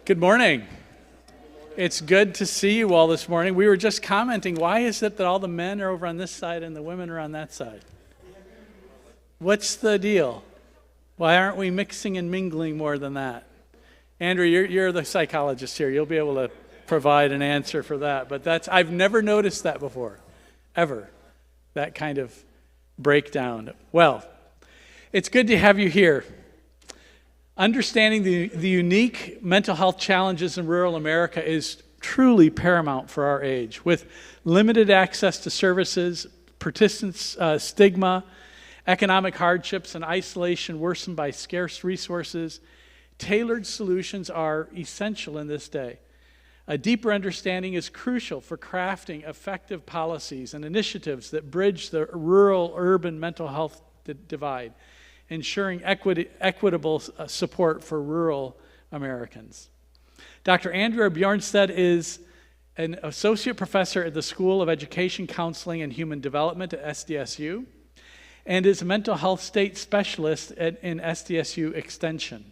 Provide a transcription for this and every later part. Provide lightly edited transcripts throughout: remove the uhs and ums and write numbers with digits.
Good morning. It's good to see you all this morning. We were just commenting, why is it that all the men are over on this side and the women are on that side? What's the deal? Why aren't we mixing and mingling more than that? Andrew, you're the psychologist here. You'll be able to provide an answer for that. But I've never noticed that before, ever, that kind of breakdown. Well, it's good to have you here. Understanding the unique mental health challenges in rural America is truly paramount for our age. With limited access to services, persistent stigma, economic hardships, and isolation worsened by scarce resources, tailored solutions are essential in this day. A deeper understanding is crucial for crafting effective policies and initiatives that bridge the rural-urban mental health divide, ensuring equitable support for rural Americans. Dr. Andrea Bjornestad is an associate professor at the School of Education, Counseling, and Human Development at SDSU, and is a mental health state specialist in SDSU Extension.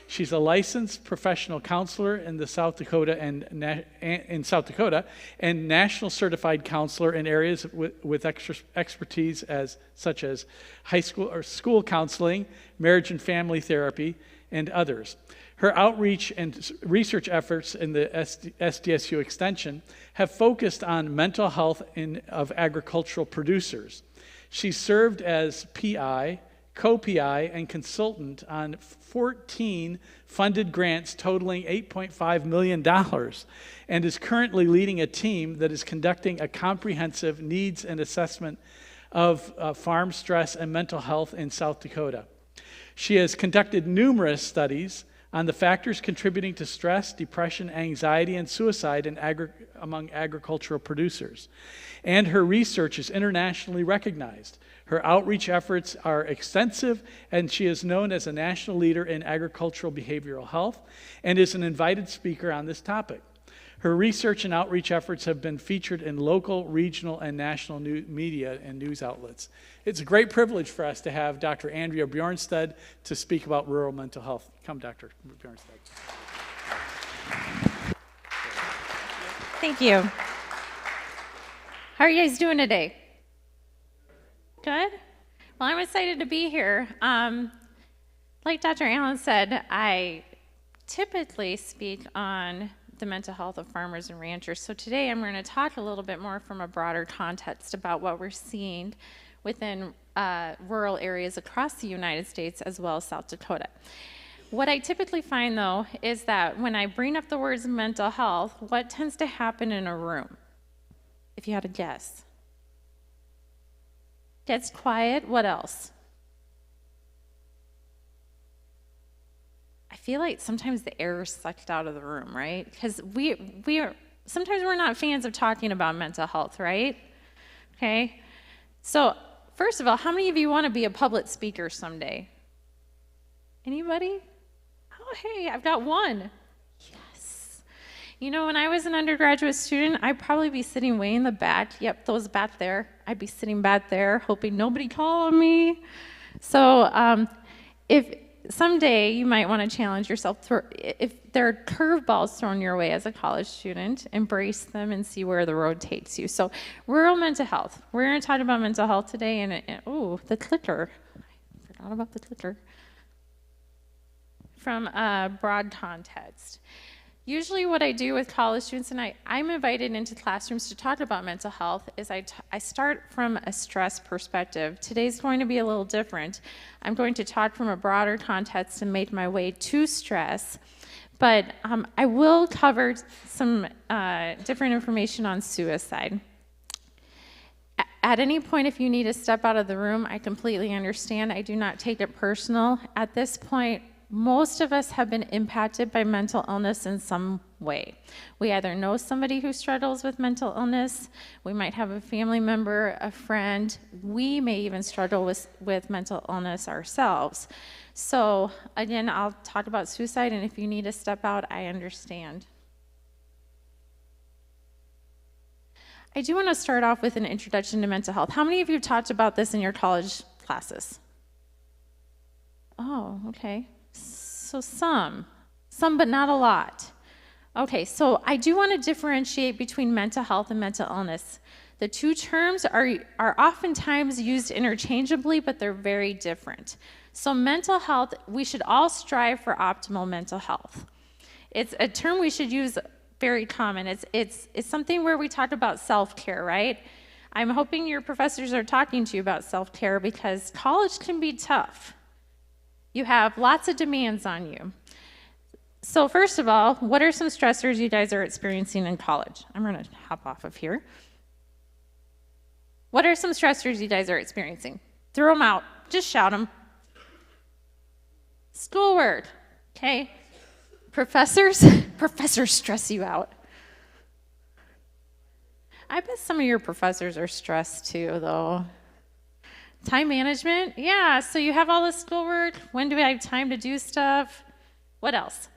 She's a licensed professional counselor in South Dakota and national certified counselor in areas with expertise such as high school or school counseling, marriage and family therapy, and others. Her outreach and research efforts in the SDSU Extension have focused on mental health of agricultural producers. She served as PI, co-PI, and consultant on 14 funded grants totaling $8.5 million, and is currently leading a team that is conducting a comprehensive needs and assessment of farm stress and mental health in South Dakota. She has conducted numerous studies on the factors contributing to stress, depression, anxiety, and suicide among agricultural producers. And her research is internationally recognized. Her outreach efforts are extensive, and she is known as a national leader in agricultural behavioral health and is an invited speaker on this topic. Her research and outreach efforts have been featured in local, regional, and national media and news outlets. It's a great privilege for us to have Dr. Andrea Bjornestad to speak about rural mental health. Come, Dr. Bjornestad. Thank you. How are you guys doing today? Good? Well, I'm excited to be here. Like Dr. Allen said, I typically speak on the mental health of farmers and ranchers. So today I'm going to talk a little bit more from a broader context about what we're seeing within rural areas across the United States as well as South Dakota. What I typically find, though, is that when I bring up the words mental health, what tends to happen in a room? If you had a guess. Gets quiet. What else? I feel like sometimes the air is sucked out of the room, right? Because sometimes we're not fans of talking about mental health, right? Okay. So first of all, how many of you want to be a public speaker someday? Anybody? Oh, hey, I've got one. Yes. You know, when I was an undergraduate student, I'd probably be sitting way in the back. Yep, those back there. I'd be sitting back there, hoping nobody called me. So if someday you might want to challenge yourself, if there are curveballs thrown your way as a college student, embrace them and see where the road takes you. So rural mental health. We're going to talk about mental health today, and the clicker. I forgot about the clicker. From a broad context. Usually what I do with college students, and I'm invited into classrooms to talk about mental health, is I start from a stress perspective. Today's going to be a little different. I'm going to talk from a broader context and make my way to stress, but I will cover some different information on suicide. At any point, if you need to step out of the room, I completely understand. I do not take it personal. At this point, most of us have been impacted by mental illness in some way. We either know somebody who struggles with mental illness, we might have a family member, a friend, we may even struggle with mental illness ourselves. So again, I'll talk about suicide, and if you need to step out, I understand. I do want to start off with an introduction to mental health. How many of you talked about this in your college classes? Oh, okay. So some. Some, but not a lot. Okay, so I do want to differentiate between mental health and mental illness. The two terms are oftentimes used interchangeably, but they're very different. So mental health, we should all strive for optimal mental health. It's a term we should use very common. It's something where we talk about self-care, right? I'm hoping your professors are talking to you about self-care because college can be tough. You have lots of demands on you. So first of all, what are some stressors you guys are experiencing in college? I'm going to hop off of here. What are some stressors you guys are experiencing? Throw them out. Just shout them. Schoolwork. Okay. Professors stress you out. I bet some of your professors are stressed too, though. Time management. Yeah, so you have all this schoolwork. When do I have time to do stuff? What else?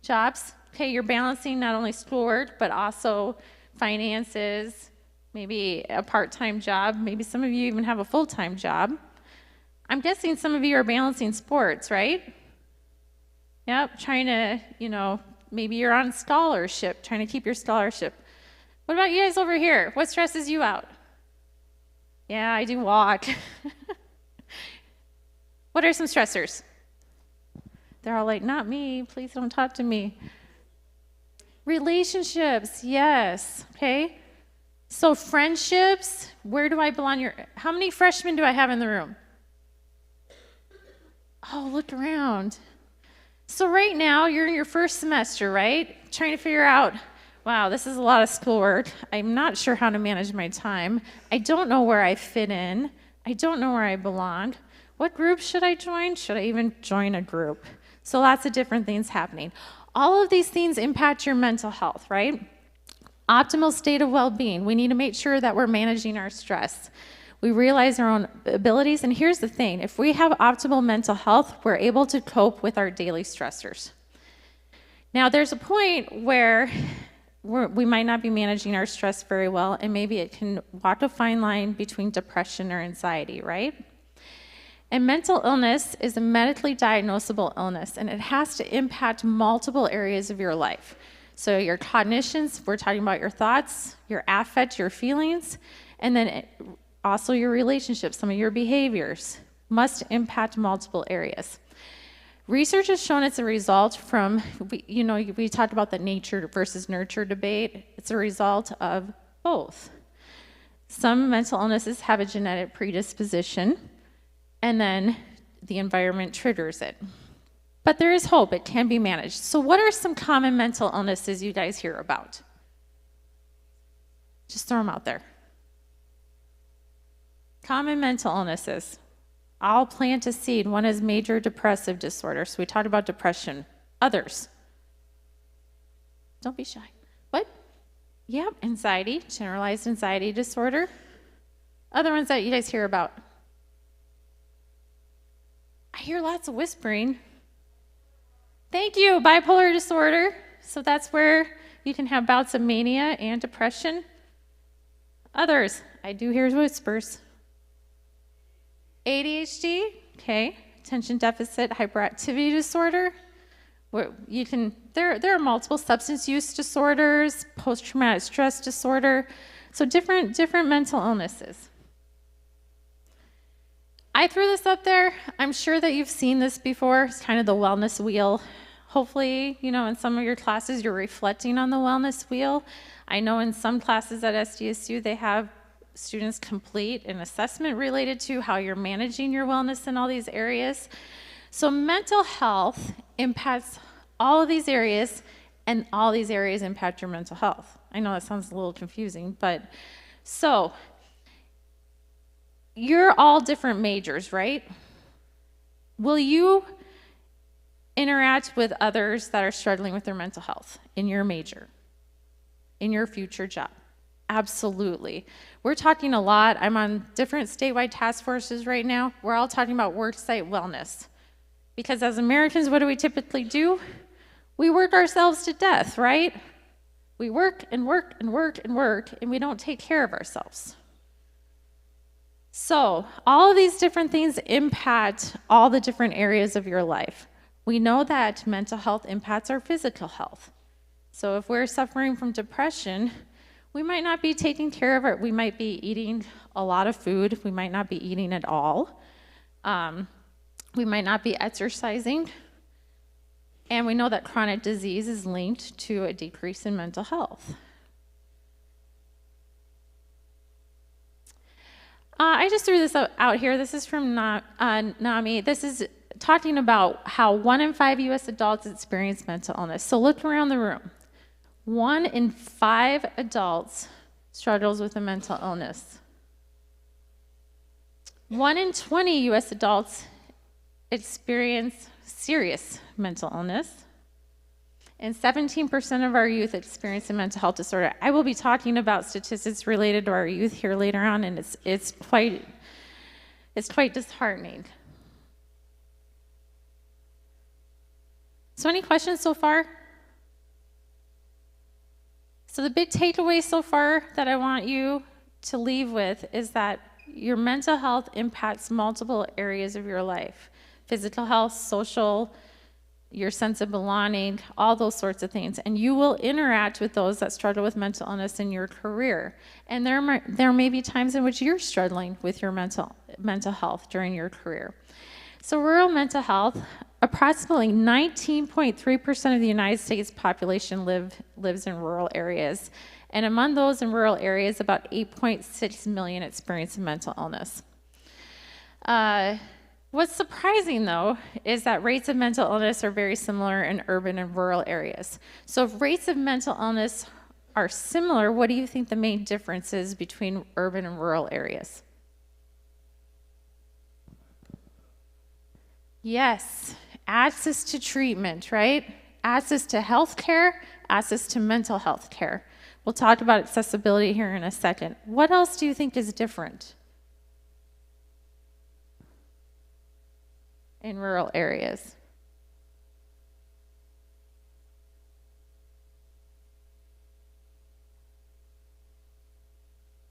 Jobs. Okay, you're balancing not only schoolwork, but also finances, maybe a part-time job. Maybe some of you even have a full-time job. I'm guessing some of you are balancing sports, right? Yep, trying to, maybe you're on scholarship, trying to keep your scholarship. What about you guys over here? What stresses you out? Yeah, I do walk. What are some stressors? They're all like, not me, please don't talk to me. Relationships, yes, okay. So friendships, where do I belong? How many freshmen do I have in the room? Oh, look around. So right now, you're in your first semester, right? Trying to figure out, wow, this is a lot of schoolwork. I'm not sure how to manage my time. I don't know where I fit in. I don't know where I belong. What group should I join? Should I even join a group? So lots of different things happening. All of these things impact your mental health, right? Optimal state of well-being. We need to make sure that we're managing our stress. We realize our own abilities, and here's the thing. If we have optimal mental health, we're able to cope with our daily stressors. Now, there's a point where we might not be managing our stress very well, and maybe it can walk a fine line between depression or anxiety, right? And mental illness is a medically diagnosable illness, and it has to impact multiple areas of your life. So your cognitions, we're talking about your thoughts, your affect, your feelings, and then also your relationships, some of your behaviors must impact multiple areas. Research has shown it's a result from, we talked about the nature versus nurture debate. It's a result of both. Some mental illnesses have a genetic predisposition, and then the environment triggers it. But there is hope, it can be managed. So what are some common mental illnesses you guys hear about? Just throw them out there. Common mental illnesses. I'll plant a seed. One is major depressive disorder. So we talked about depression. Others. Don't be shy. What? Yep, anxiety, generalized anxiety disorder. Other ones that you guys hear about. I hear lots of whispering. Thank you, bipolar disorder. So that's where you can have bouts of mania and depression. Others, I do hear whispers. ADHD, okay, attention deficit hyperactivity disorder. Where there are multiple substance use disorders, post-traumatic stress disorder, so different mental illnesses. I threw this up there. I'm sure that you've seen this before. It's kind of the wellness wheel. Hopefully, in some of your classes, you're reflecting on the wellness wheel. I know in some classes at SDSU, they have students complete an assessment related to how you're managing your wellness in all these areas. So mental health impacts all of these areas, and all these areas impact your mental health. I know that sounds a little confusing, but so you're all different majors, right? Will you interact with others that are struggling with their mental health in your major, in your future job? Absolutely. We're talking a lot. I'm on different statewide task forces right now. We're all talking about worksite wellness. Because as Americans, what do we typically do? We work ourselves to death, right? We work and work and work and work, and we don't take care of ourselves. So all of these different things impact all the different areas of your life. We know that mental health impacts our physical health. So if we're suffering from depression, we might not be taking care of it. We might be eating a lot of food. We might not be eating at all. We might not be exercising. And we know that chronic disease is linked to a decrease in mental health. I just threw this out here. This is from NAMI. This is talking about how 1 in 5 U.S. adults experience mental illness. So look around the room. 1 in 5 adults struggles with a mental illness. 1 in 20 U.S. adults experience serious mental illness. And 17% of our youth experience a mental health disorder. I will be talking about statistics related to our youth here later on, and it's quite disheartening. So any questions so far? So the big takeaway so far that I want you to leave with is that your mental health impacts multiple areas of your life. Physical health, social, your sense of belonging, all those sorts of things. And you will interact with those that struggle with mental illness in your career. And there may be times in which you're struggling with your mental health during your career. So rural mental health, approximately 19.3% of the United States population lives in rural areas. And among those in rural areas, about 8.6 million experience mental illness. What's surprising, though, is that rates of mental illness are very similar in urban and rural areas. So if rates of mental illness are similar, what do you think the main difference is between urban and rural areas? Yes, access to treatment, right? Access to health care, access to mental health care. We'll talk about accessibility here in a second. What else do you think is different in rural areas?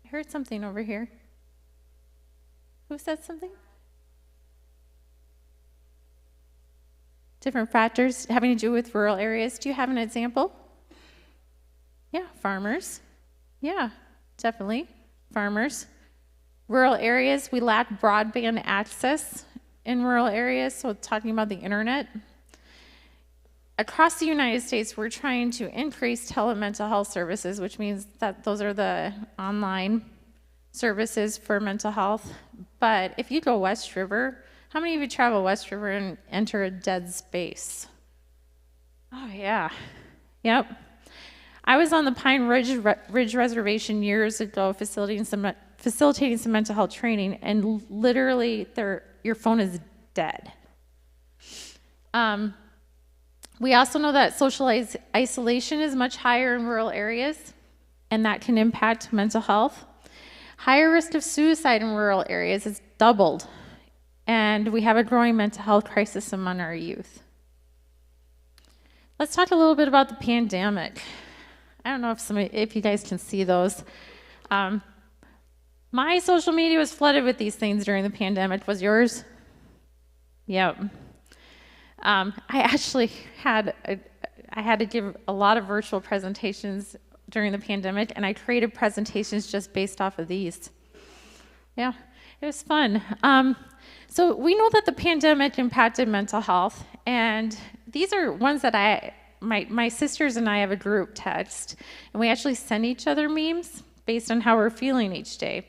I heard something over here. Who said something? Different factors having to do with rural areas. Do you have an example? Yeah, farmers. Yeah, definitely, farmers. Rural areas, we lack broadband access in rural areas, so talking about the internet. Across the United States, we're trying to increase telemental health services, which means that those are the online services for mental health. But if you go West River, how many of you travel West River and enter a dead space? Oh, yeah. Yep. I was on the Pine Ridge Reservation years ago facilitating some mental health training, and literally your phone is dead. We also know that social isolation is much higher in rural areas, and that can impact mental health. Higher risk of suicide in rural areas is doubled, and we have a growing mental health crisis among our youth. Let's talk a little bit about the pandemic. I don't know if you guys can see those. My social media was flooded with these things during the pandemic. Was yours? Yep. I actually had to give a lot of virtual presentations during the pandemic, and I created presentations just based off of these. Yeah, it was fun. So we know that the pandemic impacted mental health, and these are ones that my sisters and I have a group text, and we actually send each other memes based on how we're feeling each day.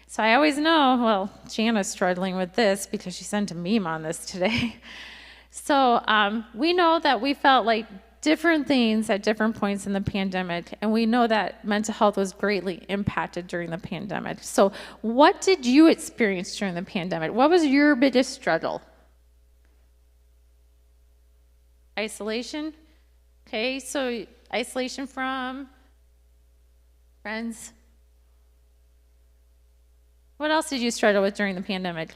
So I always know, well, Jana's struggling with this because she sent a meme on this today. So we know that we felt like different things at different points in the pandemic, and we know that mental health was greatly impacted during the pandemic. So what did you experience during the pandemic? What was your biggest struggle? Isolation? Okay, so isolation from friends. What else did you struggle with during the pandemic?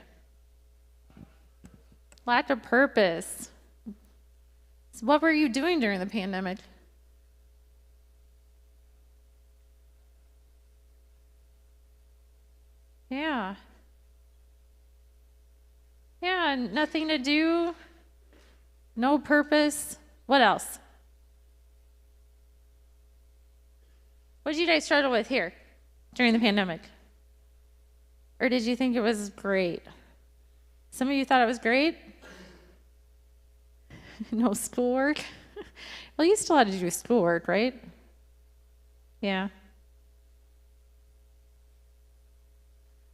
Lack of purpose. So what were you doing during the pandemic? Yeah. Yeah, nothing to do. No purpose. What else? What did you guys struggle with here during the pandemic? Or did you think it was great? Some of you thought it was great? No schoolwork? Well, you still had to do schoolwork, right? Yeah.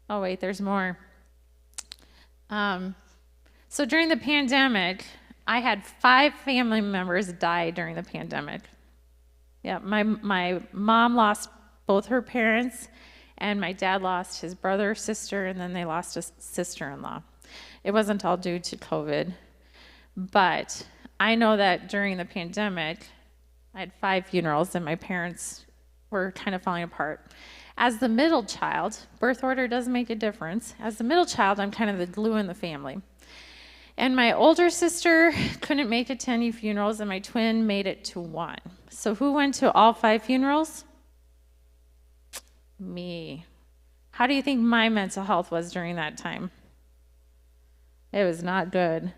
Oh, wait, there's more. So during the pandemic, I had 5 family members die during the pandemic. Yeah, my mom lost both her parents, and my dad lost his brother, sister, and then they lost a sister-in-law. It wasn't all due to COVID, but I know that during the pandemic, I had 5 funerals, and my parents were kind of falling apart. As the middle child, birth order does make a difference. As the middle child, I'm kind of the glue in the family. And my older sister couldn't make it to any funerals, and my twin made it to 1. So who went to all 5 funerals? Me. How do you think my mental health was during that time? It was not good.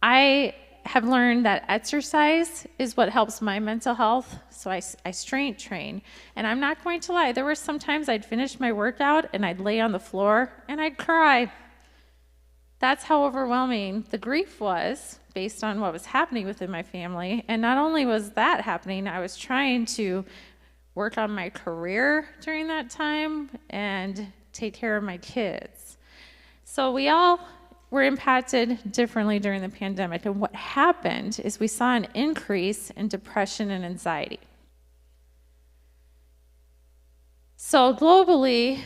I have learned that exercise is what helps my mental health, so I strength train. And I'm not going to lie, there were some times I'd finish my workout and I'd lay on the floor and I'd cry. That's how overwhelming the grief was based on what was happening within my family. And not only was that happening, I was trying to work on my career during that time and take care of my kids. So we all were impacted differently during the pandemic. And what happened is we saw an increase in depression and anxiety. So globally,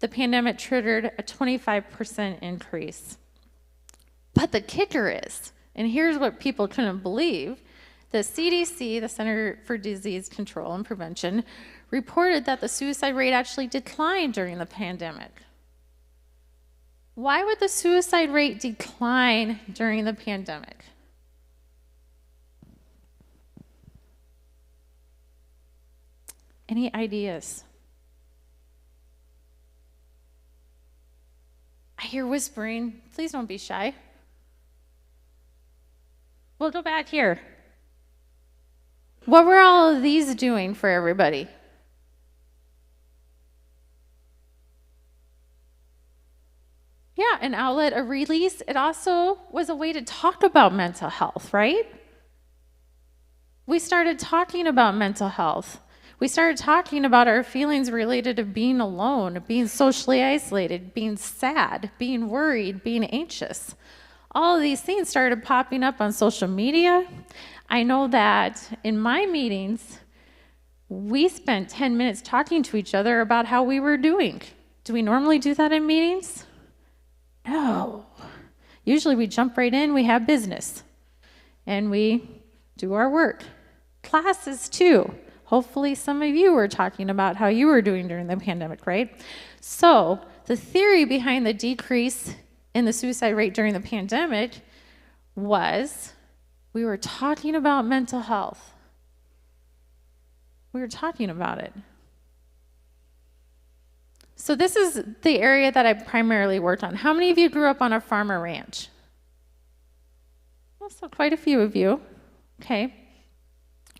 the pandemic triggered a 25% increase. But the kicker is, and here's what people couldn't believe, the CDC, the Center for Disease Control and Prevention, reported that the suicide rate actually declined during the pandemic. Why would the suicide rate decline during the pandemic? Any ideas? I hear whispering. Please don't be shy. We'll go back here. What were all of these doing for everybody? Yeah, an outlet, a release. It also was a way to talk about mental health, right? We started talking about mental health. We started talking about our feelings related to being alone, being socially isolated, being sad, being worried, being anxious. All of these things started popping up on social media. I know that in my meetings, we spent 10 minutes talking to each other about how we were doing. Do we normally do that in meetings? No. Usually we jump right in, we have business, and we do our work. Classes too. Hopefully some of you were talking about how you were doing during the pandemic, right? So the theory behind the decrease in the suicide rate during the pandemic was we were talking about mental health. We were talking about it. So this is the area that I primarily worked on. How many of you grew up on a farm or ranch? Well, so quite a few of you. Okay.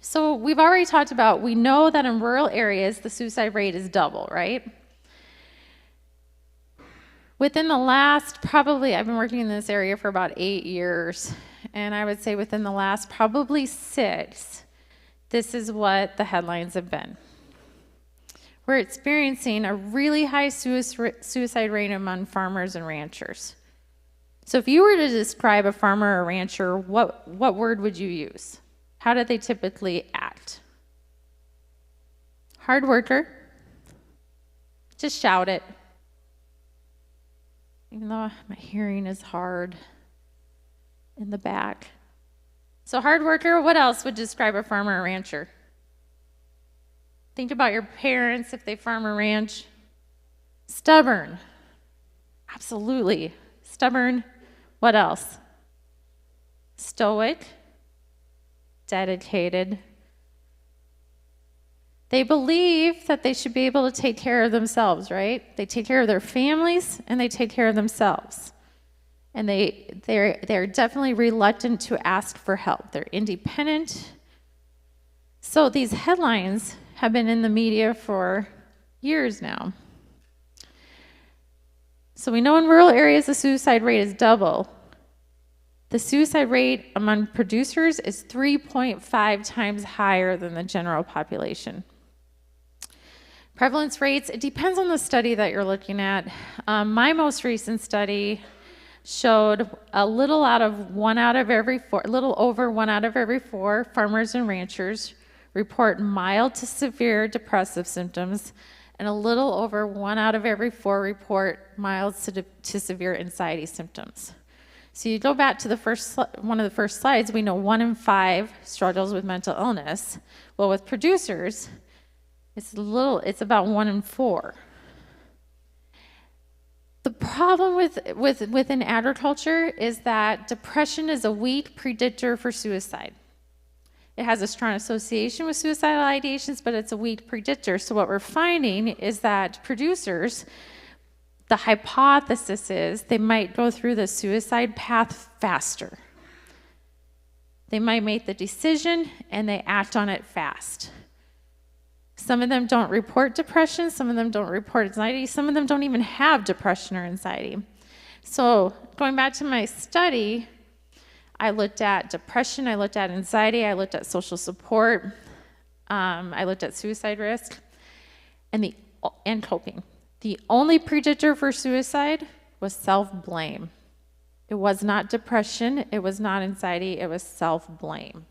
So we've already talked about, we know that in rural areas, the suicide rate is double, right? Within the last, probably, I've been working in this area for about 8 years, and I would say within the last probably 6, this is what the headlines have been. We're experiencing a really high suicide rate among farmers and ranchers. So if you were to describe a farmer or rancher, what word would you use? How do they typically act? Hard worker. Just shout it. Even though my hearing is hard in the back. So hard worker, what else would describe a farmer or rancher? Think about your parents if they farm or ranch. Stubborn. Absolutely. Stubborn. What else? Stoic. Dedicated. They believe that they should be able to take care of themselves, right? They take care of their families and they take care of themselves. and they're definitely reluctant to ask for help. They're independent. So these headlines have been in the media for years now. So we know in rural areas the suicide rate is double. The suicide rate among producers is 3.5 times higher than the general population. Prevalence rates, it depends on the study that you're looking at. My most recent study showed a little over 1 out of every 4 farmers and ranchers report mild to severe depressive symptoms, and a little over 1 out of every 4 report mild to severe anxiety symptoms. So you go back to the one of the first slides, we know 1 in 5 struggles with mental illness. Well, with producers, it's about 1 in 4. The problem within agriculture is that depression is a weak predictor for suicide. It has a strong association with suicidal ideations, but it's a weak predictor. So what we're finding is that producers, the hypothesis is they might go through the suicide path faster. They might make the decision and they act on it fast. Some of them don't report depression, some of them don't report anxiety, some of them don't even have depression or anxiety. So going back to my study, I looked at depression, I looked at anxiety, I looked at social support, I looked at suicide risk, and coping. The only predictor for suicide was self-blame. It was not depression, it was not anxiety, it was self-blame.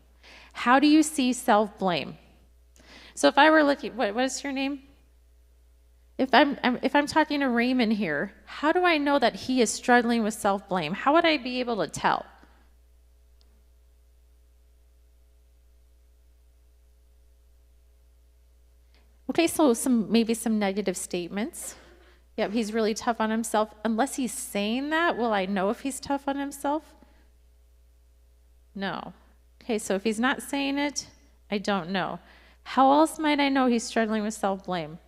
How do you see self-blame? So if I were looking, what is your name? If I'm talking to Raymond here, how do I know that he is struggling with self-blame? How would I be able to tell? Okay, so maybe some negative statements. Yep, he's really tough on himself. Unless he's saying that, will I know if he's tough on himself? No. Okay, so if he's not saying it, I don't know. How else might I know he's struggling with self-blame?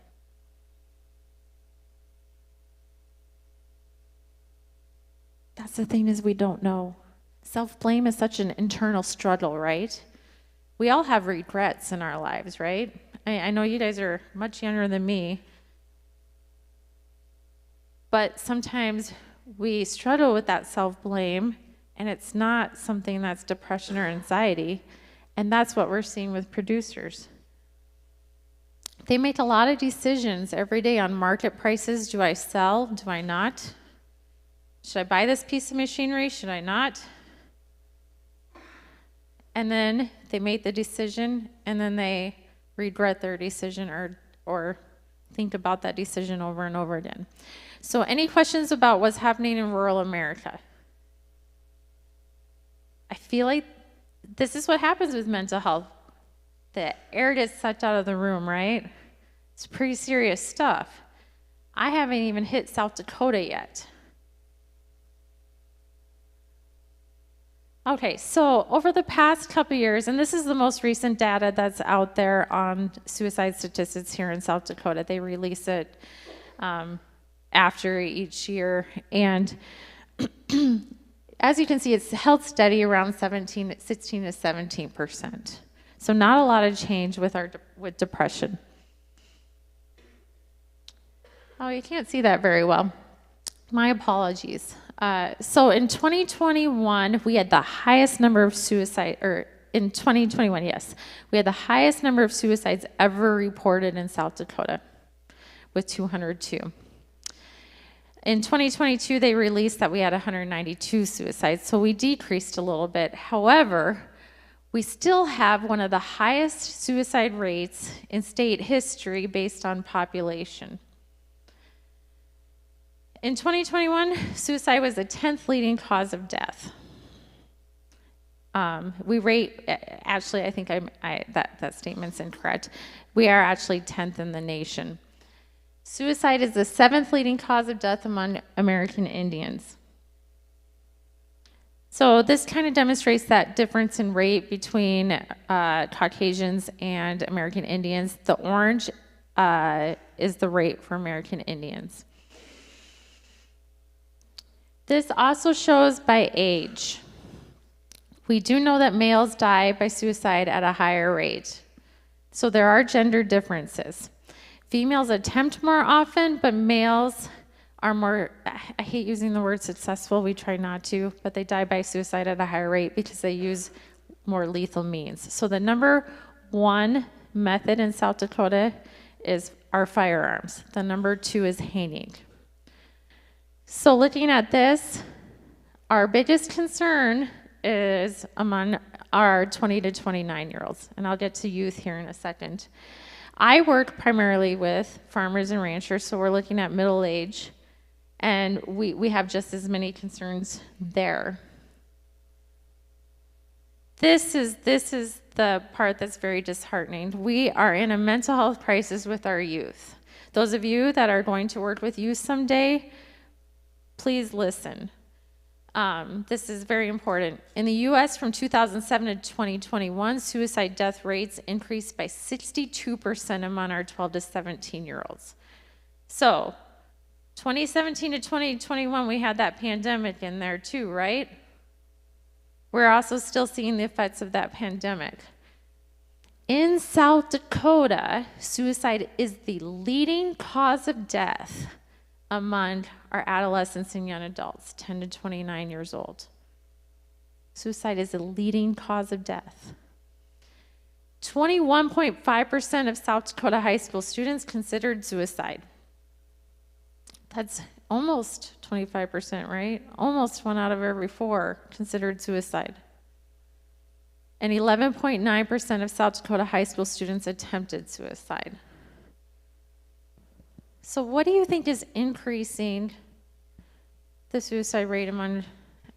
That's the thing, is we don't know. Self-blame is such an internal struggle, right? We all have regrets in our lives, right? I know you guys are much younger than me, but sometimes we struggle with that self-blame, and it's not something that's depression or anxiety, and that's what we're seeing with producers. They make a lot of decisions every day on market prices. Do I sell? Do I not? Should I buy this piece of machinery? Should I not? And then they make the decision, and then they regret their decision or think about that decision over and over again. So any questions about what's happening in rural America? I feel like this is what happens with mental health. The air gets sucked out of the room, right? It's pretty serious stuff. I haven't even hit South Dakota yet. Okay, so over the past couple years, and this is the most recent data that's out there on suicide statistics here in South Dakota. They release it after each year, and as you can see, it's held steady around 16 to 17%. So not a lot of change with depression. Oh, you can't see that very well. My apologies. So in 2021, we had the highest number of suicides, or in 2021, yes, we had the highest number of suicides ever reported in South Dakota with 202. In 2022, they released that we had 192 suicides, so we decreased a little bit. However, we still have one of the highest suicide rates in state history based on population. In 2021, suicide was the 10th leading cause of death. We rate, actually, I think that statement's incorrect. We are actually 10th in the nation. Suicide is the 7th leading cause of death among American Indians. So this kind of demonstrates that difference in rate between Caucasians and American Indians. The orange is the rate for American Indians. This also shows by age. We do know that males die by suicide at a higher rate. So there are gender differences. Females attempt more often, but males are more, I hate using the word successful, we try not to, but they die by suicide at a higher rate because they use more lethal means. So the number one method in South Dakota is our firearms. The number two is hanging. So looking at this, our biggest concern is among our 20 to 29-year-olds, and I'll get to youth here in a second. I work primarily with farmers and ranchers, so we're looking at middle age, and we have just as many concerns there. This is the part that's very disheartening. We are in a mental health crisis with our youth. Those of you that are going to work with youth someday, please listen. This is very important. In the U.S. from 2007 to 2021, suicide death rates increased by 62% among our 12 to 17-year-olds. So 2017 to 2021, we had that pandemic in there too, right? We're also still seeing the effects of that pandemic. In South Dakota, suicide is the leading cause of death among our adolescents and young adults, 10 to 29 years old. Suicide is the leading cause of death. 21.5% of South Dakota high school students considered suicide. That's almost 25%, right? Almost 1 out of every 4 considered suicide. And 11.9% of South Dakota high school students attempted suicide. So what do you think is increasing the suicide rate among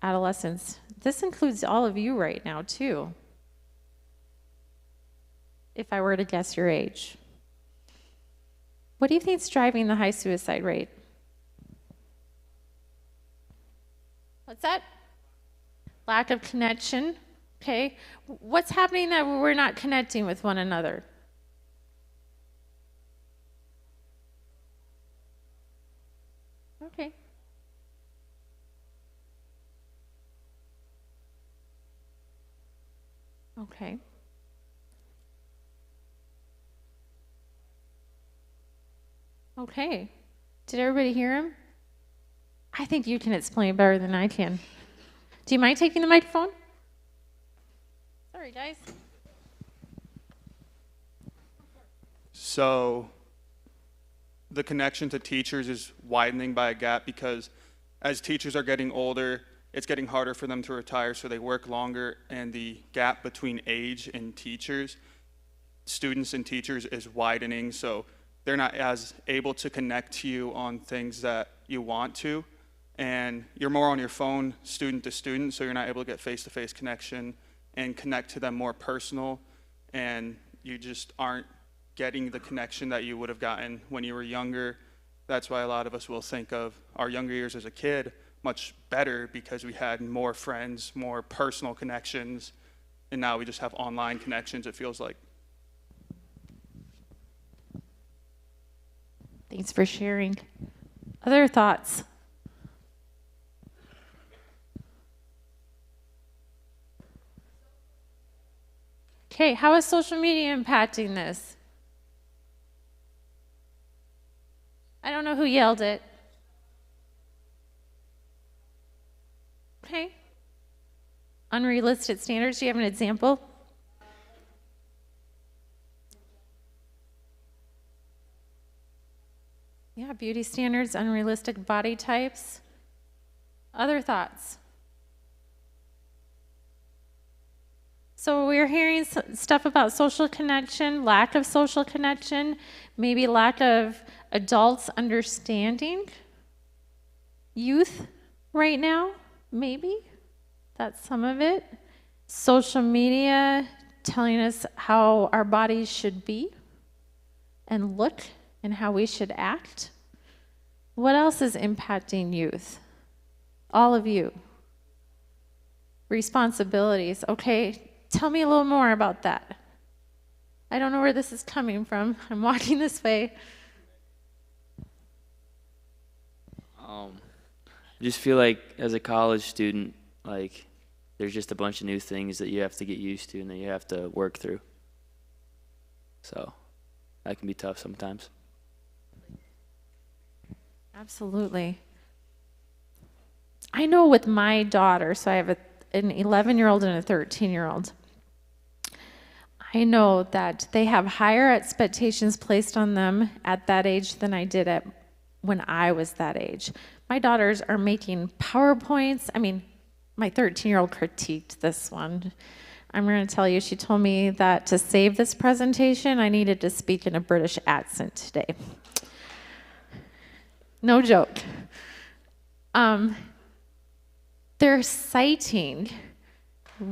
adolescents? This includes all of you right now, too, if I were to guess your age. What do you think is driving the high suicide rate? What's that? Lack of connection, okay? What's happening that we're not connecting with one another? Okay. Okay. Okay. Did everybody hear him? I think you can explain better than I can. Do you mind taking the microphone? Sorry, guys. So the connection to teachers is widening by a gap because as teachers are getting older, it's getting harder for them to retire, so they work longer, and the gap between age and teachers, students and teachers, is widening, so they're not as able to connect to you on things that you want to, and you're more on your phone, student to student, so you're not able to get face-to-face connection and connect to them more personal, and you just aren't getting the connection that you would have gotten when you were younger. That's why a lot of us will think of our younger years as a kid much better because we had more friends, more personal connections, and now we just have online connections, it feels like. Thanks for sharing. Other thoughts? Okay, how is social media impacting this? I don't know who yelled it. Okay. Unrealistic standards. Do you have an example? Yeah, beauty standards, unrealistic body types. Other thoughts? So we're hearing stuff about social connection, lack of social connection, maybe lack of adults understanding youth right now, maybe. That's some of it. Social media telling us how our bodies should be and look and how we should act. What else is impacting youth? All of you. Responsibilities. Okay, tell me a little more about that. I don't know where this is coming from. I'm walking this way. I just feel like as a college student, like there's just a bunch of new things that you have to get used to and that you have to work through. So that can be tough sometimes. Absolutely. I know with my daughter, so I have an 11-year-old and a 13-year-old. I know that they have higher expectations placed on them at that age than I did when I was that age. My daughters are making PowerPoints. I mean, my 13-year-old critiqued this one. I'm going to tell you, she told me that to save this presentation, I needed to speak in a British accent today. No joke. They're citing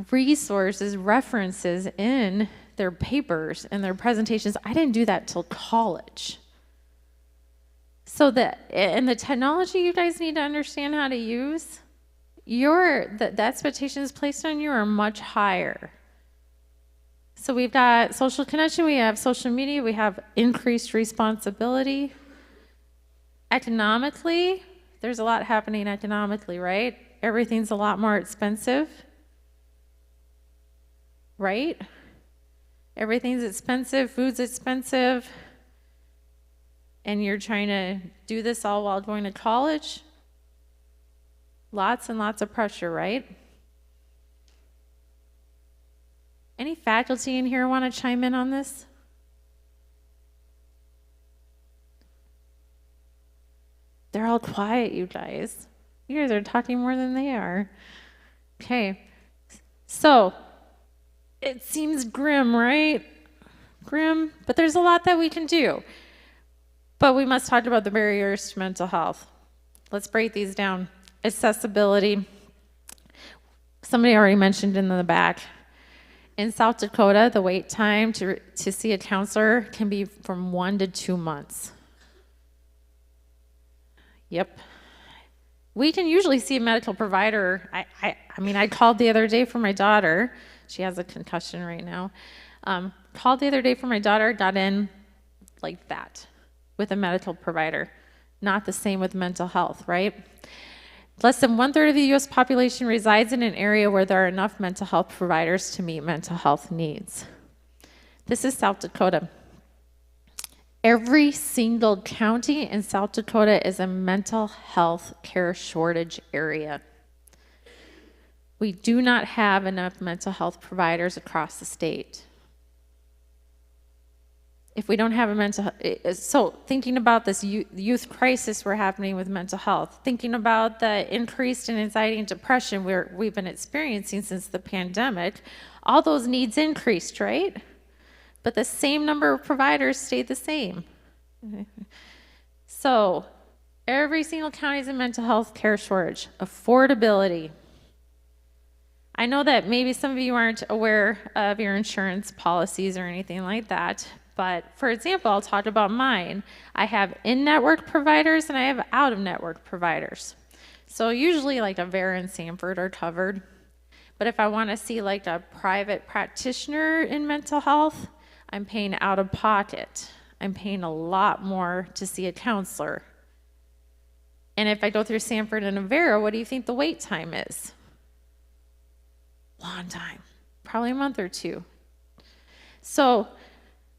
resources, references in their papers and their presentations. I didn't do that till college. So the technology you guys need to understand how to use, the expectations placed on you are much higher. So we've got social connection, we have social media, we have increased responsibility. Economically, there's a lot happening economically, right? Everything's a lot more expensive, right? Everything's expensive, food's expensive, and you're trying to do this all while going to college. Lots and lots of pressure, right? Any faculty in here want to chime in on this? They're all quiet, you guys. You guys are talking more than they are. Okay, so it seems grim, right? Grim, but there's a lot that we can do. But we must talk about the barriers to mental health. Let's break these down. Accessibility. Somebody already mentioned in the back. In South Dakota, the wait time to see a counselor can be from 1 to 2 months. Yep. We can usually see a medical provider. I mean, I called the other day for my daughter. She has a concussion right now. Called the other day for my daughter, got in like that with a medical provider. Not the same with mental health, right? Less than 1/3 of the U.S. population resides in an area where there are enough mental health providers to meet mental health needs. This is South Dakota. Every single county in South Dakota is a mental health care shortage area. We do not have enough mental health providers across the state. If we don't have a mental health, so thinking about this youth crisis we're happening with mental health, thinking about the increased in anxiety and depression we've been experiencing since the pandemic, all those needs increased, right? But the same number of providers stayed the same. So every single county is a mental health care shortage. Affordability. I know that maybe some of you aren't aware of your insurance policies or anything like that, but for example, I'll talk about mine. I have in-network providers and I have out-of-network providers. So usually like a Vera and Sanford are covered. But if I want to see like a private practitioner in mental health, I'm paying out of pocket. I'm paying a lot more to see a counselor. And if I go through Sanford and Avera, what do you think the wait time is? Long time, probably a month or two. So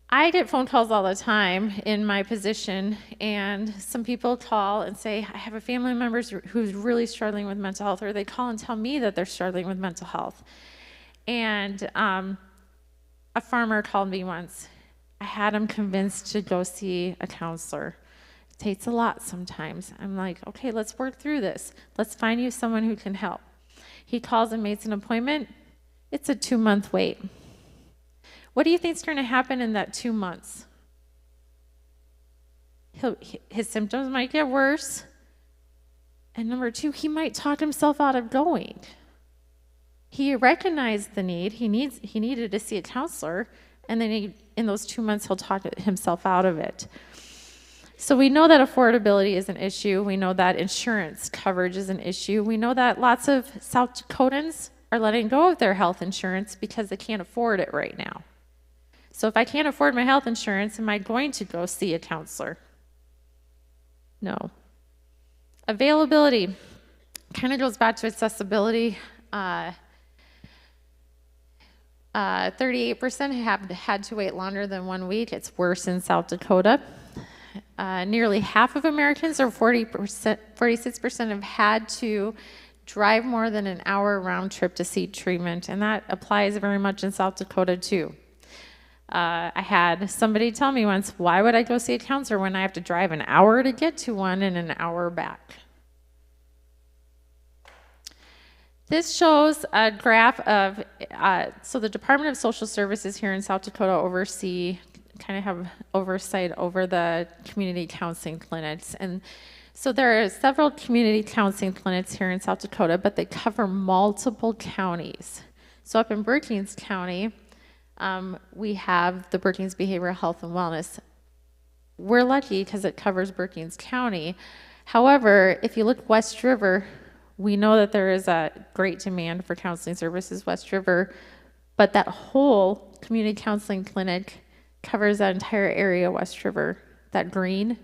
I get phone calls all the time in my position, and some people call and say, I have a family member who's really struggling with mental health, or they call and tell me that they're struggling with mental health. And a farmer called me once. I had him convinced to go see a counselor. It takes a lot sometimes. I'm like, okay, let's work through this. Let's find you someone who can help. He calls and makes an appointment. It's a 2-month wait. What do you think is going to happen in that 2 months? His symptoms might get worse. And number 2, he might talk himself out of going. He recognized the need. He needed to see a counselor. And then in those 2 months, he'll talk himself out of it. So we know that affordability is an issue. We know that insurance coverage is an issue. We know that lots of South Dakotans are letting go of their health insurance because they can't afford it right now. So if I can't afford my health insurance, am I going to go see a counselor? No. Availability. Kind of goes back to accessibility. 38% have had to wait longer than 1 week. It's worse in South Dakota. Nearly half of Americans, or 46%, have had to drive more than an hour round trip to seek treatment, and that applies very much in South Dakota too. I had somebody tell me once, why would I go see a counselor when I have to drive an hour to get to one and an hour back? This shows a graph of, so the Department of Social Services here in South Dakota kind of have oversight over the community counseling clinics. And so there are several community counseling clinics here in South Dakota, but they cover multiple counties. So up in Brookings County, we have the Brookings Behavioral Health and Wellness. We're lucky because it covers Brookings County. However, if you look West River, we know that there is a great demand for counseling services West River, but that whole community counseling clinic covers that entire area, West River, that green.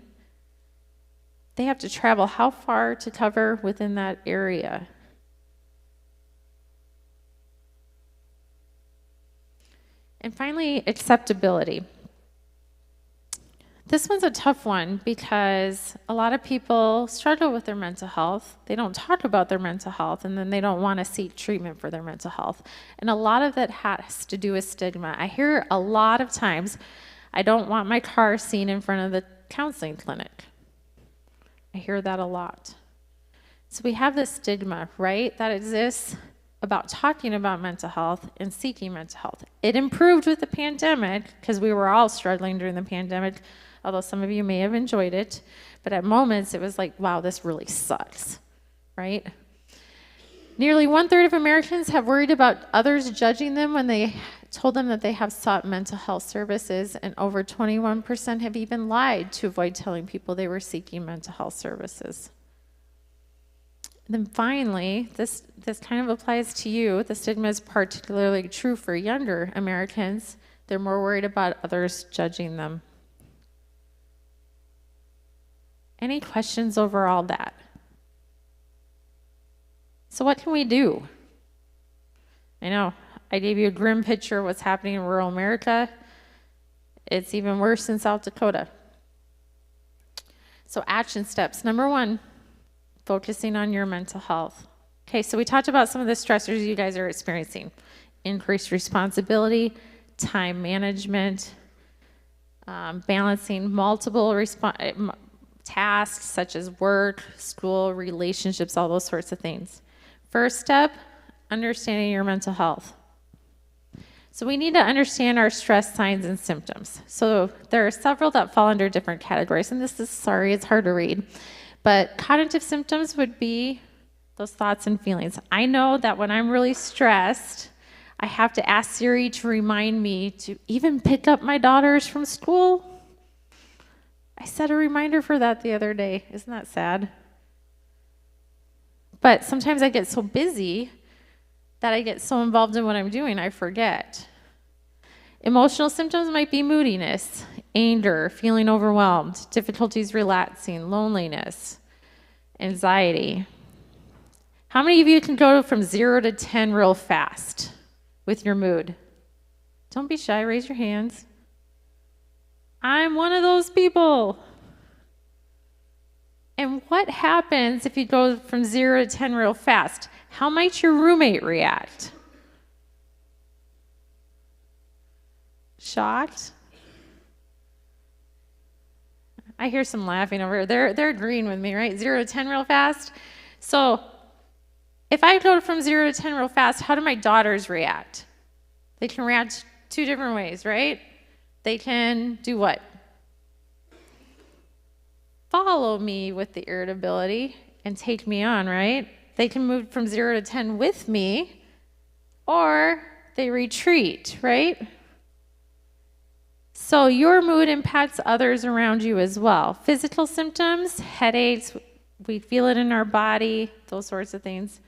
They have to travel how far to cover within that area? And finally, acceptability. This one's a tough one because a lot of people struggle with their mental health. They don't talk about their mental health, and then they don't want to seek treatment for their mental health. And a lot of that has to do with stigma. I hear a lot of times, I don't want my car seen in front of the counseling clinic. I hear that a lot. So we have this stigma, right, that exists about talking about mental health and seeking mental health. It improved with the pandemic because we were all struggling during the pandemic, although some of you may have enjoyed it, but at moments it was like, wow, this really sucks, right? Nearly 1/3 of Americans have worried about others judging them when they told them that they have sought mental health services, and over 21% have even lied to avoid telling people they were seeking mental health services. And then finally, this kind of applies to you. The stigma is particularly true for younger Americans. They're more worried about others judging them. Any questions over all that? So what can we do? I know, I gave you a grim picture of what's happening in rural America. It's even worse in South Dakota. So action steps. Number 1, focusing on your mental health. Okay, so we talked about some of the stressors you guys are experiencing. Increased responsibility, time management, balancing multiple tasks such as work, school, relationships, all those sorts of things. First step, understanding your mental health. So we need to understand our stress signs and symptoms. So there are several that fall under different categories, and this is, sorry, it's hard to read. But cognitive symptoms would be those thoughts and feelings. I know that when I'm really stressed, I have to ask Siri to remind me to even pick up my daughters from school. I set a reminder for that the other day. Isn't that sad? But sometimes I get so busy that I get so involved in what I'm doing, I forget. Emotional symptoms might be moodiness, anger, feeling overwhelmed, difficulties relaxing, loneliness, anxiety. How many of you can go from 0 to 10 real fast with your mood? Don't be shy, raise your hands. I'm one of those people. And what happens if you go from 0 to 10 real fast? How might your roommate react? Shocked? I hear some laughing over here. They're agreeing with me, right? 0 to 10 real fast. So if I go from 0 to 10 real fast, how do my daughters react? They can react 2 different ways, right? They can do what? Follow me with the irritability and take me on, right? They can move from 0 to 10 with me, or they retreat, right? So your mood impacts others around you as well. Physical symptoms, headaches, we feel it in our body, those sorts of things.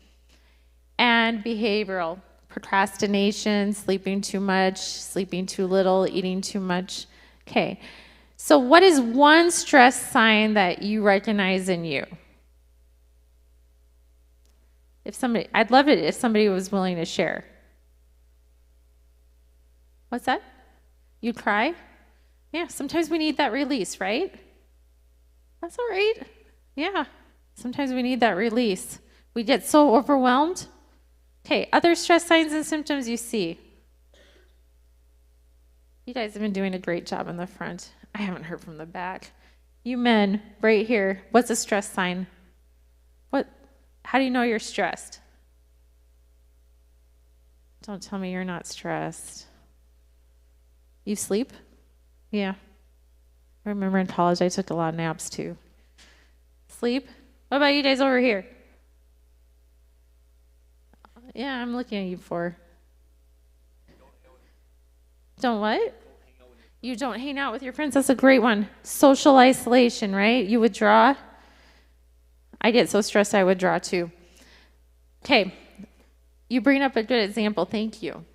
And behavioral, procrastination, sleeping too much, sleeping too little, eating too much. Okay, so what is one stress sign that you recognize in you? I'd love it if somebody was willing to share. What's that? You cry? Yeah, sometimes we need that release, right? That's all right. Yeah, sometimes we need that release. We get so overwhelmed. Okay, other stress signs and symptoms you see. You guys have been doing a great job in the front. I haven't heard from the back. You men, right here, what's a stress sign? How do you know you're stressed? Don't tell me you're not stressed. You sleep? Yeah. I remember in college I took a lot of naps too. Sleep? What about you guys over here? Yeah, I'm looking at you for. Don't what? You don't hang out with your friends. That's a great one. Social isolation, right? You withdraw. I get so stressed I withdraw too. Okay, you bring up a good example. Thank you.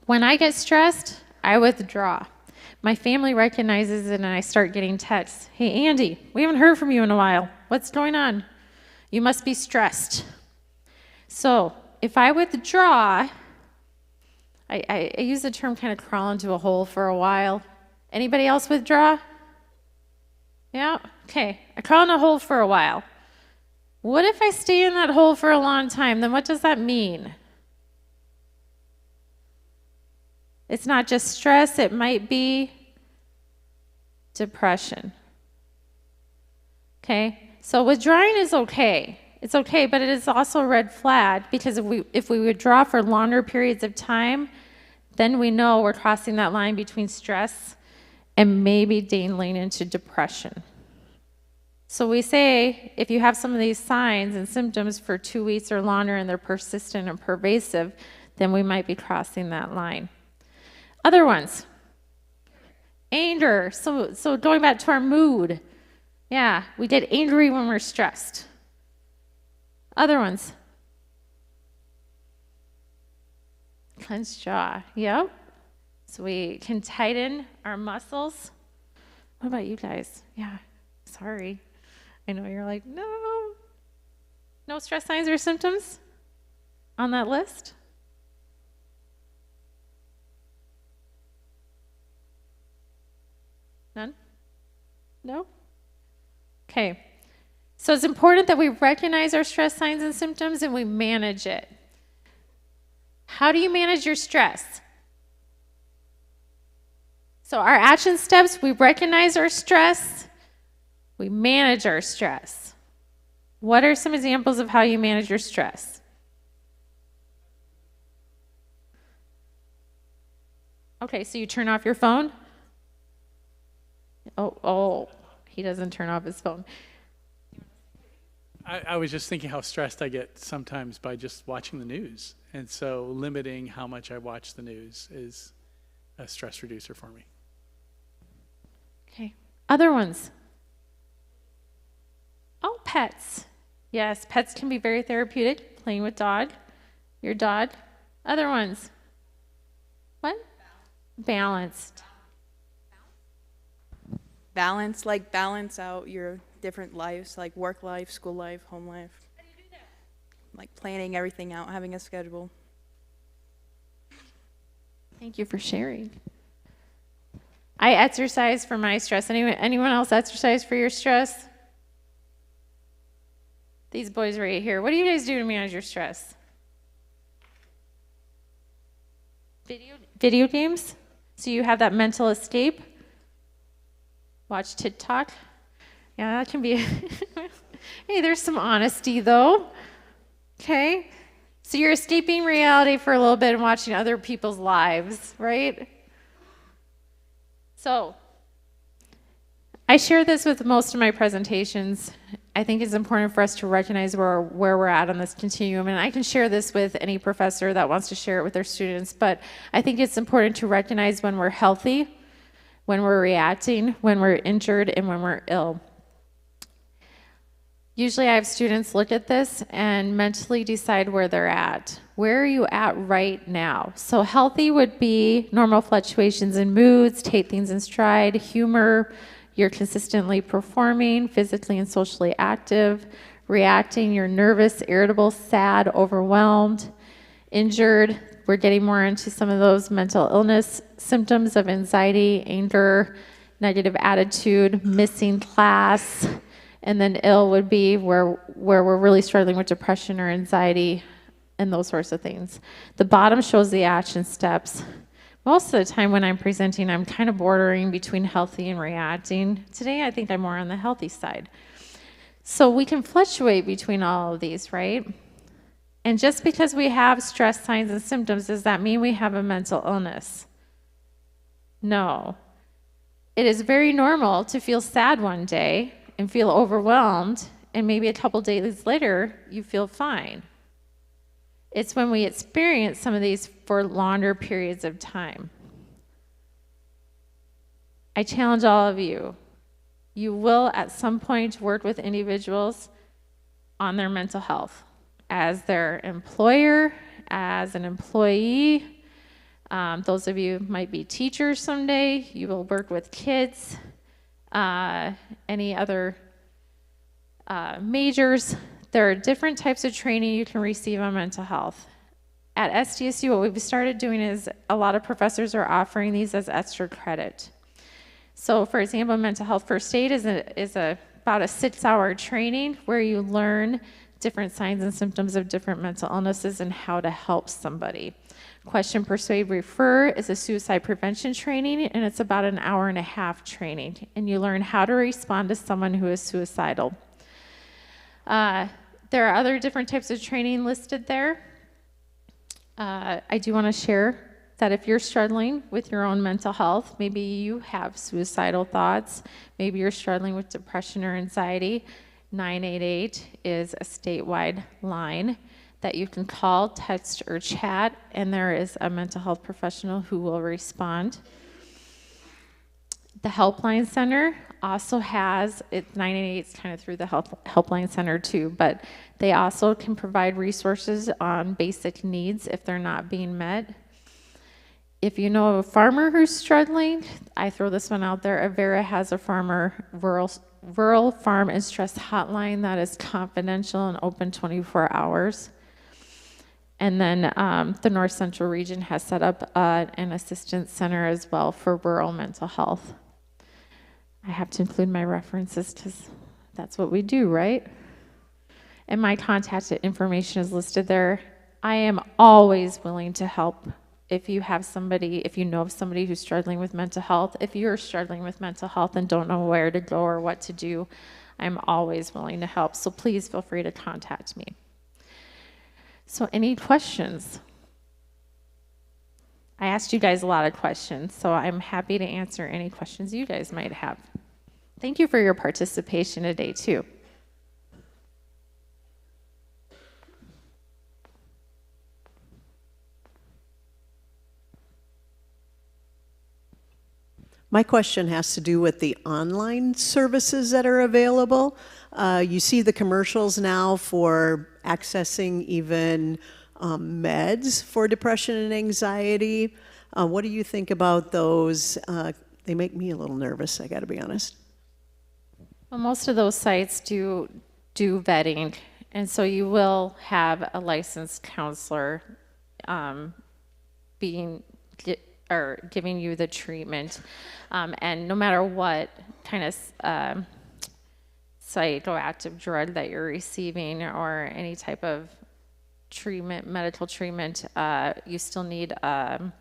When I get stressed, I withdraw. My family recognizes it and I start getting texts. Hey, Andy, we haven't heard from you in a while. What's going on? You must be stressed. So if I withdraw, I use the term kind of crawl into a hole for a while. Anybody else withdraw? Yeah? Okay. I crawl in a hole for a while. What if I stay in that hole for a long time? Then what does that mean? It's not just stress. It might be depression. Okay? So withdrawing is okay. It's okay, but it is also a red flag because if we withdraw for longer periods of time, then we know we're crossing that line between stress and maybe dangling into depression. So we say if you have some of these signs and symptoms for 2 weeks or longer and they're persistent and pervasive, then we might be crossing that line. Other ones. Anger. So going back to our mood. Yeah, we get angry when we're stressed. Other ones. Clenched jaw. Yep. So we can tighten our muscles. What about you guys? Yeah, sorry. I know you're like, no. No stress signs or symptoms on that list? None? No? Okay. So it's important that we recognize our stress signs and symptoms and we manage it. How do you manage your stress? So our action steps, we recognize our stress, we manage our stress. What are some examples of how you manage your stress? Okay, so you turn off your phone? Oh, he doesn't turn off his phone. I was just thinking how stressed I get sometimes by just watching the news. And so limiting how much I watch the news is a stress reducer for me. Okay. Other ones? Oh, pets. Yes, pets can be very therapeutic. Playing with your dog. Other ones? What? Balance. Balance, like balance out your different lives, like work life, school life, home life. How do you do that? Like planning everything out, having a schedule. Thank you for sharing. I exercise for my stress. Anyone else exercise for your stress? These boys right here. What do you guys do to manage your stress? Video games? So you have that mental escape? Watch TikTok? Yeah, that can be. Hey, there's some honesty though. Okay? So you're escaping reality for a little bit and watching other people's lives, right? So I share this with most of my presentations. I think it's important for us to recognize where we're at on this continuum, and I can share this with any professor that wants to share it with their students, but I think it's important to recognize when we're healthy, when we're reacting, when we're injured, and when we're ill. Usually I have students look at this and mentally decide where they're at. Where are you at right now? So healthy would be normal fluctuations in moods, take things in stride, humor, you're consistently performing, physically and socially active, Reacting, you're nervous, irritable, sad, overwhelmed. Injured, we're getting more into some of those mental illness symptoms of anxiety, anger, negative attitude, missing class. And then ill would be where we're really struggling with depression or anxiety and those sorts of things. The bottom shows the action steps. Most of the time when I'm presenting, I'm kind of bordering between healthy and reacting. Today, I think I'm more on the healthy side. So we can fluctuate between all of these, right? And just because we have stress signs and symptoms, does that mean we have a mental illness? No. It is very normal to feel sad one day and feel overwhelmed, and maybe a couple days later, you feel fine. It's when we experience some of these for longer periods of time. I challenge all of you. You will at some point work with individuals on their mental health as their employer, as an employee. Those of you might be teachers someday. You will work with kids, any other majors. There are different types of training you can receive on mental health. At SDSU, what we've started doing is a lot of professors are offering these as extra credit. So for example, mental health first aid is about a 6-hour training where you learn different signs and symptoms of different mental illnesses and how to help somebody. Question, Persuade, Refer is a suicide prevention training, and it's about an 1.5-hour training, and you learn how to respond to someone who is suicidal. There are other different types of training listed there. I do want to share that if you're struggling with your own mental health, maybe you have suicidal thoughts, maybe you're struggling with depression or anxiety, 988 is a statewide line that you can call, text, or chat, and there is a mental health professional who will respond. The Helpline Center also has, 988 is kind of through the Helpline Center too, but they also can provide resources on basic needs if they're not being met. If you know of a farmer who's struggling, I throw this one out there. Avera has a rural farm and stress hotline that is confidential and open 24 hours. And then the North Central region has set up an assistance center as well for rural mental health. I have to include my references because that's what we do, right? And my contact information is listed there. I am always willing to help. If you know of somebody who's struggling with mental health, if you're struggling with mental health and don't know where to go or what to do, I'm always willing to help. So please feel free to contact me. So any questions? I asked you guys a lot of questions, so I'm happy to answer any questions you guys might have. Thank you for your participation today, too. My question has to do with the online services that are available. You see the commercials now for accessing even meds for depression and anxiety. What do you think about those? They make me a little nervous, I gotta be honest. Well, most of those sites do vetting, and so you will have a licensed counselor giving you the treatment, and no matter what kind of psychoactive drug that you're receiving or any type of treatment, medical treatment, you still need a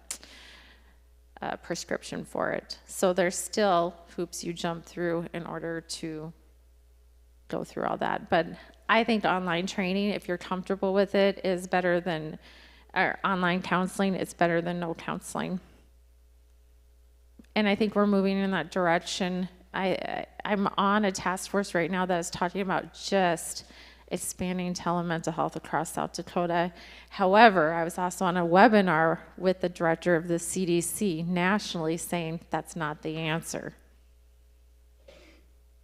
prescription for it. So there's still hoops you jump through in order to go through all that. But I think online training, if you're comfortable with it, is better than, or online counseling, it's better than no counseling. And I think we're moving in that direction. I'm on a task force right now that is talking about just expanding telemental health across South Dakota. However, I was also on a webinar with the director of the CDC nationally saying that's not the answer.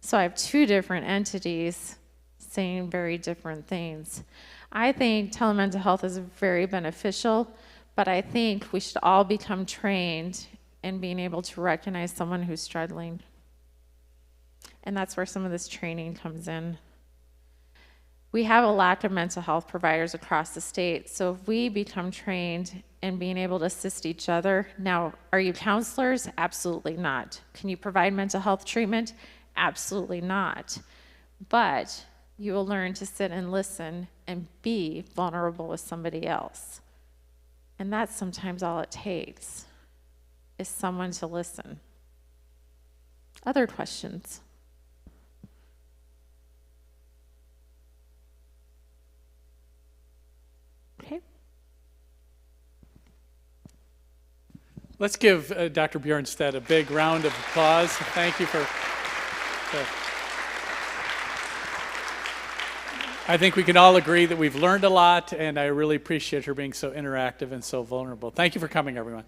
So I have two different entities saying very different things. I think telemental health is very beneficial, but I think we should all become trained in being able to recognize someone who's struggling. And that's where some of this training comes in. we have a lack of mental health providers across the state. So if we become trained in being able to assist each other, now, are you counselors? Absolutely not. Can you provide mental health treatment? Absolutely not. But you will learn to sit and listen and be vulnerable with somebody else. And that's sometimes all it takes, is someone to listen. Other questions? Okay. Let's give Dr. Bjornestad a big round of applause. Thank you for. I think we can all agree that we've learned a lot, and I really appreciate her being so interactive and so vulnerable. Thank you for coming, everyone.